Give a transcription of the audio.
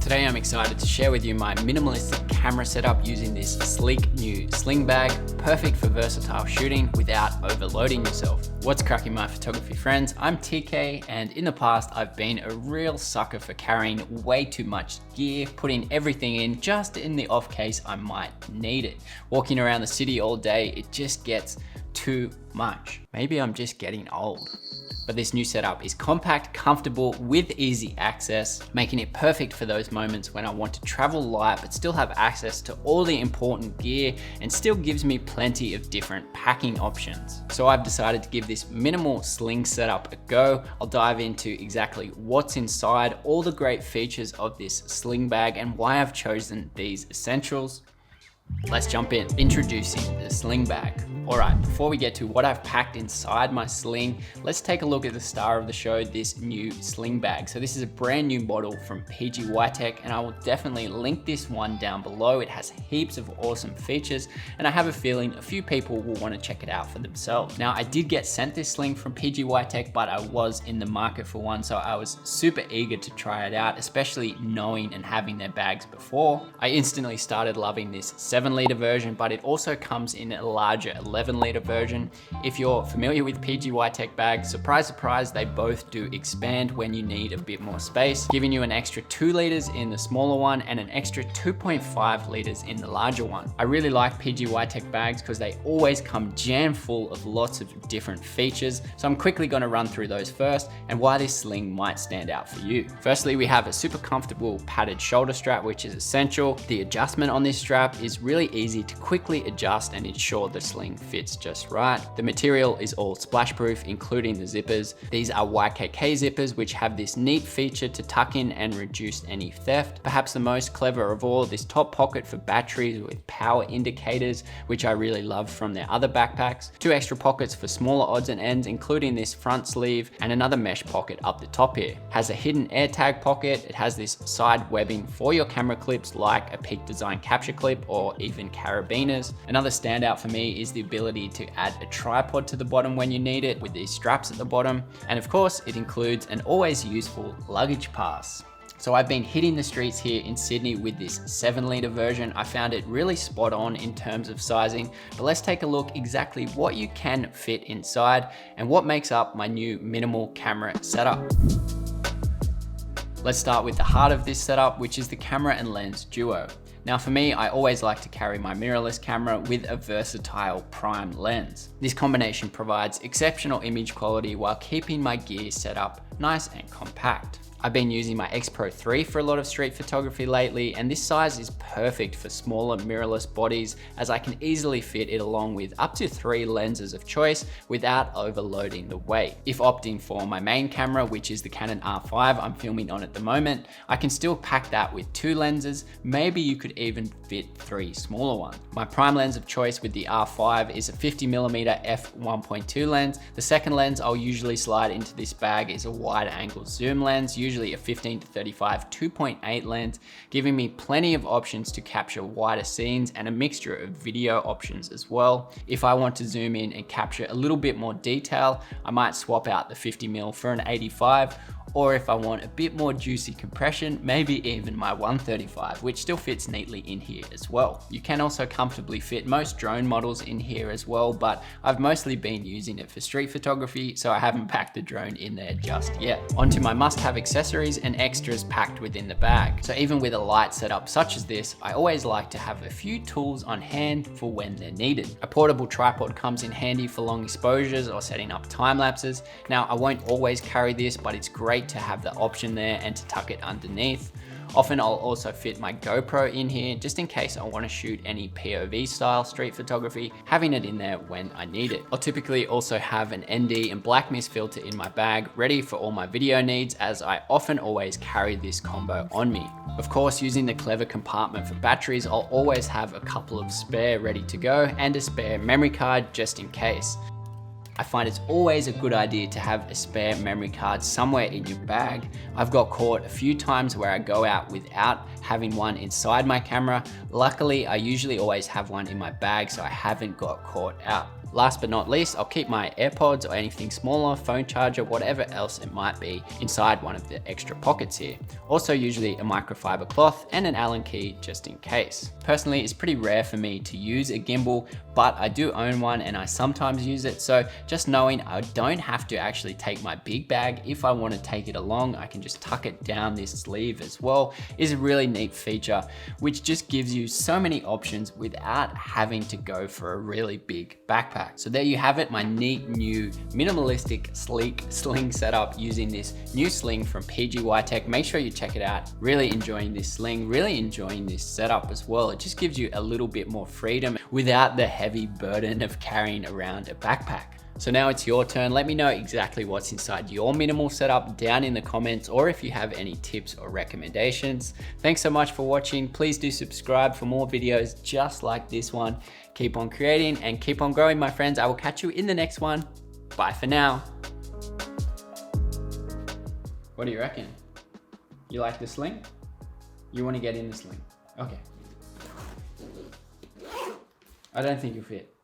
Today I'm excited to share with you my minimalistic camera setup using this sleek new sling bag, perfect for versatile shooting without overloading yourself. What's cracking, my photography friends? I'm TK, and in the past I've been a real sucker for carrying way too much gear, putting everything in just in the off case I might need it. Walking around the city all day, it just gets too much. Maybe I'm just getting old. But this new setup is compact, comfortable, with easy access, making it perfect for those moments when I want to travel light but still have access to all the important gear, and still gives me plenty of different packing options. So I've decided to give this minimal sling setup a go. I'll dive into exactly what's inside, all the great features of this sling bag, and why I've chosen these essentials. Let's jump in. Introducing the sling bag. Alright, before we get to what I've packed inside my sling, let's take a look at the star of the show, this new sling bag. So this is a brand new model from PGYTECH, and I will definitely link this one down below. It has heaps of awesome features, and I have a feeling a few people will want to check it out for themselves. Now, I did get sent this sling from PGYTECH, but I was in the market for one, so I was super eager to try it out, especially knowing and having their bags before. I instantly started loving this 7-liter version, but it also comes in a larger 11-liter version. If you're familiar with PGYTECH bags, surprise, surprise, they both do expand when you need a bit more space, giving you an extra 2 liters in the smaller one and an extra 2.5 liters in the larger one. I really like PGYTECH bags because they always come jam full of lots of different features. So I'm quickly going to run through those first and why this sling might stand out for you. Firstly, we have a super comfortable padded shoulder strap, which is essential. The adjustment on this strap is really easy to quickly adjust and ensure the sling fits just right. The material is all splash proof, including the zippers. These are YKK zippers, which have this neat feature to tuck in and reduce any theft. Perhaps the most clever of all, this top pocket for batteries with power indicators, which I really love from their other backpacks. 2 extra pockets for smaller odds and ends, including this front sleeve, and another mesh pocket up the top here. Has a hidden AirTag pocket. It has this side webbing for your camera clips, like a Peak Design capture clip or even carabiners. Another standout for me is the ability to add a tripod to the bottom when you need it, with these straps at the bottom. And of course, it includes an always useful luggage pass. So I've been hitting the streets here in Sydney with this 7-liter version. I found it really spot on in terms of sizing, but let's take a look exactly what you can fit inside and what makes up my new minimal camera setup. Let's start with the heart of this setup, which is the camera and lens duo. Now for me, I always like to carry my mirrorless camera with a versatile prime lens. This combination provides exceptional image quality while keeping my gear set up nice and compact. I've been using my X Pro 3 for a lot of street photography lately, and this size is perfect for smaller mirrorless bodies, as I can easily fit it along with up to 3 lenses of choice without overloading the weight. If opting for my main camera, which is the Canon R5 I'm filming on at the moment, I can still pack that with 2 lenses. Maybe you could even fit 3 smaller ones. My prime lens of choice with the R5 is a 50mm f1.2 lens. The second lens I'll usually slide into this bag is a wide angle zoom lens, usually a 15-35 2.8 lens, giving me plenty of options to capture wider scenes and a mixture of video options as well. If I want to zoom in and capture a little bit more detail, I might swap out the 50mm for an 85, or if I want a bit more juicy compression, maybe even my 135, which still fits neatly in here as well. You can also comfortably fit most drone models in here as well, but I've mostly been using it for street photography, so I haven't packed the drone in there just yet. Onto my must-have accessories and extras packed within the bag. So even with a light setup such as this, I always like to have a few tools on hand for when they're needed. A portable tripod comes in handy for long exposures or setting up time lapses. Now, I won't always carry this, but it's great to have the option there and to tuck it underneath. Often I'll also fit my GoPro in here just in case I want to shoot any POV style street photography, having it in there when I need it. I'll typically also have an ND and black mist filter in my bag ready for all my video needs, as I often always carry this combo on me. Of course, using the clever compartment for batteries, I'll always have a couple of spare ready to go and a spare memory card just in case. I find it's always a good idea to have a spare memory card somewhere in your bag. I've got caught a few times where I go out without having one inside my camera. Luckily, I usually always have one in my bag, so I haven't got caught out. Last but not least, I'll keep my AirPods or anything smaller, phone charger, whatever else it might be inside one of the extra pockets here. Also usually a microfiber cloth and an Allen key just in case. Personally, it's pretty rare for me to use a gimbal, but I do own one and I sometimes use it. So just knowing I don't have to actually take my big bag. If I want to take it along, I can just tuck it down this sleeve as well, is a really neat feature, which just gives you so many options without having to go for a really big backpack. So there you have it, my neat new minimalistic sleek sling setup using this new sling from PGYTECH. Make sure you check it out. Really enjoying this sling, really enjoying this setup as well. It just gives you a little bit more freedom without the heavy burden of carrying around a backpack. So now it's your turn. Let me know exactly what's inside your minimal setup down in the comments, or if you have any tips or recommendations. Thanks so much for watching. Please do subscribe for more videos just like this one. Keep on creating and keep on growing, my friends. I will catch you in the next one. Bye for now. What do you reckon? You like the sling? You want to get in the sling? Okay. I don't think you'll fit.